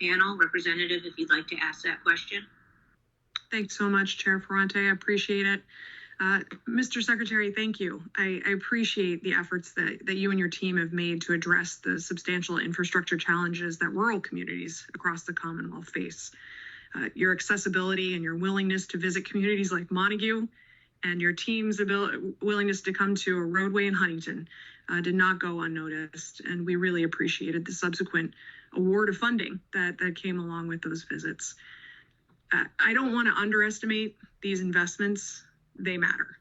panel. Representative, if you'd like to ask that question. Thanks so much, Chair Ferrante. I appreciate it. Mr. Secretary, thank you. I appreciate the efforts that you and your team have made to address the substantial infrastructure challenges that rural communities across the Commonwealth face. Your accessibility and your willingness to visit communities like Montague and your team's willingness to come to a roadway in Huntington did not go unnoticed, and we really appreciated the subsequent award of funding that came along with those visits. I don't want to underestimate these investments. They matter,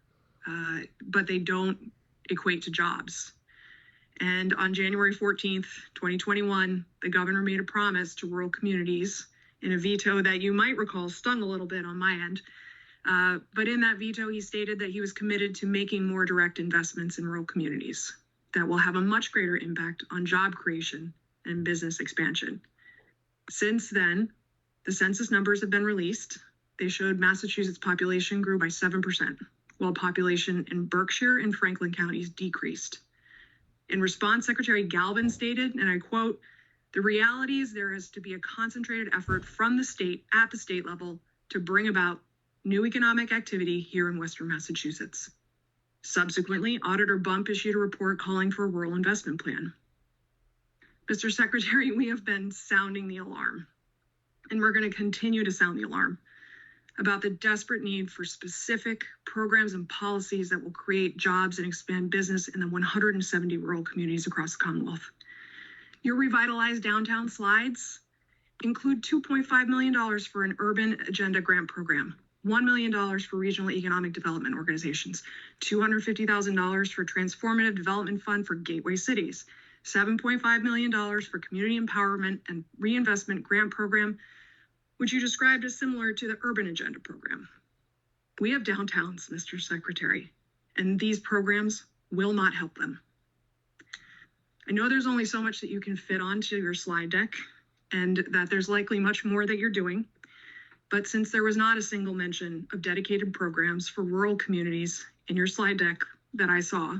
but they don't equate to jobs. And on January 14th, 2021, the governor made a promise to rural communities in a veto that you might recall stung a little bit on my end. But in that veto, he stated that he was committed to making more direct investments in rural communities that will have a much greater impact on job creation and business expansion. Since then, the census numbers have been released. They showed Massachusetts population grew by 7%, while population in Berkshire and Franklin counties decreased. In response, Secretary Galvin stated, and I quote, "The reality is there has to be a concentrated effort from the state at the state level to bring about new economic activity here in Western Massachusetts." Subsequently, Auditor Bump issued a report calling for a rural investment plan. Mr. Secretary, we have been sounding the alarm, and we're going to continue to sound the alarm about the desperate need for specific programs and policies that will create jobs and expand business in the 170 rural communities across the Commonwealth. Your revitalized downtown slides include $2.5 million for an urban agenda grant program, $1 million for regional economic development organizations, $250,000 for transformative development fund for gateway cities, $7.5 million for community empowerment and reinvestment grant program, which you described as similar to the urban agenda program. We have downtowns, Mr. Secretary, and these programs will not help them. I know there's only so much that you can fit onto your slide deck, and that there's likely much more that you're doing. But since there was not a single mention of dedicated programs for rural communities in your slide deck that I saw,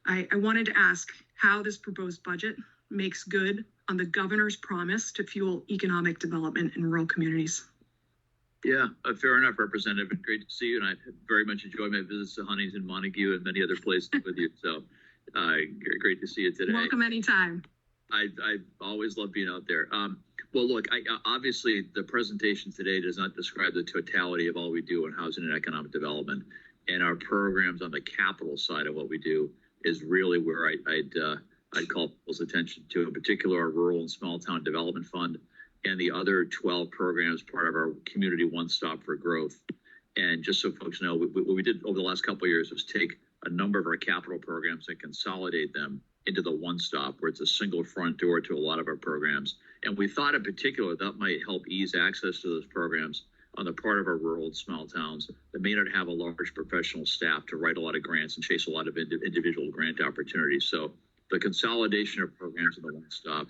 I wanted to ask how this proposed budget makes good on the governor's promise to fuel economic development in rural communities. Yeah, fair enough, Representative. And great to see you. And I very much enjoyed my visits to Huntington, Montague, and many other places with you. So great to see you today. Welcome anytime. I always love being out there. Well, look, obviously the presentation today does not describe the totality of all we do in housing and economic development. And our programs on the capital side of what we do is really where I'd call people's attention to, in particular, our Rural and Small Town Development Fund and the other 12 programs, part of our Community One Stop for Growth. And just so folks know, what we did over the last couple of years was take a number of our capital programs and consolidate them into the One Stop, where it's a single front door to a lot of our programs. And we thought in particular that might help ease access to those programs on the part of our rural and small towns that may not have a large professional staff to write a lot of grants and chase a lot of individual grant opportunities. So the consolidation of programs in the One Stop,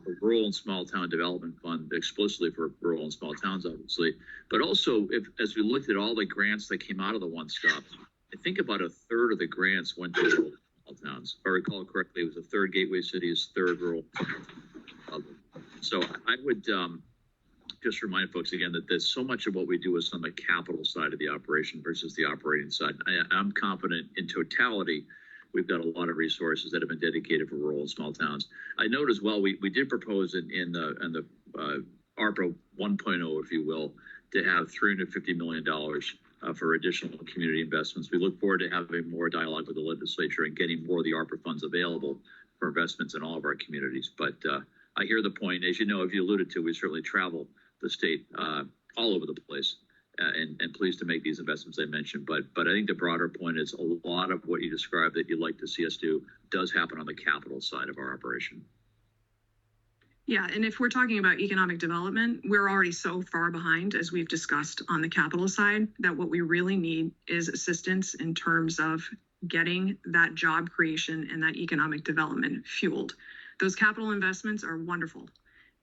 the Rural and Small Town Development Fund, explicitly for rural and small towns, obviously, but also as we looked at all the grants that came out of the One Stop, I think about a third of the grants went to rural and small towns. If I recall correctly, it was a third gateway cities, third rural. So I would just remind folks again that there's so much of what we do is on the capital side of the operation versus the operating side. I'm confident in totality we've got a lot of resources that have been dedicated for rural and small towns. I note as well, we did propose in the ARPA 1.0, if you will, to have $350 million for additional community investments. We look forward to having more dialogue with the legislature and getting more of the ARPA funds available for investments in all of our communities. But I hear the point. As you know, if you alluded to, we certainly travel the state all over the place. And pleased to make these investments I mentioned. But I think the broader point is a lot of what you described that you'd like to see us do does happen on the capital side of our operation. Yeah, and if we're talking about economic development, we're already so far behind, as we've discussed on the capital side, that what we really need is assistance in terms of getting that job creation and that economic development fueled. Those capital investments are wonderful,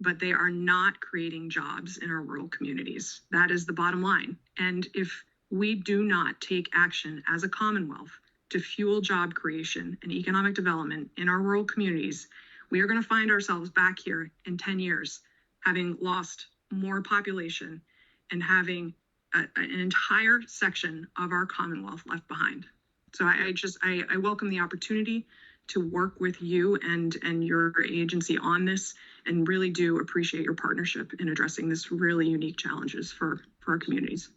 but they are not creating jobs in our rural communities. That is the bottom line. And if we do not take action as a Commonwealth to fuel job creation and economic development in our rural communities, we are going to find ourselves back here in 10 years having lost more population and having an entire section of our Commonwealth left behind. So I welcome the opportunity to work with you and your agency on this, and really do appreciate your partnership in addressing this really unique challenges for our communities.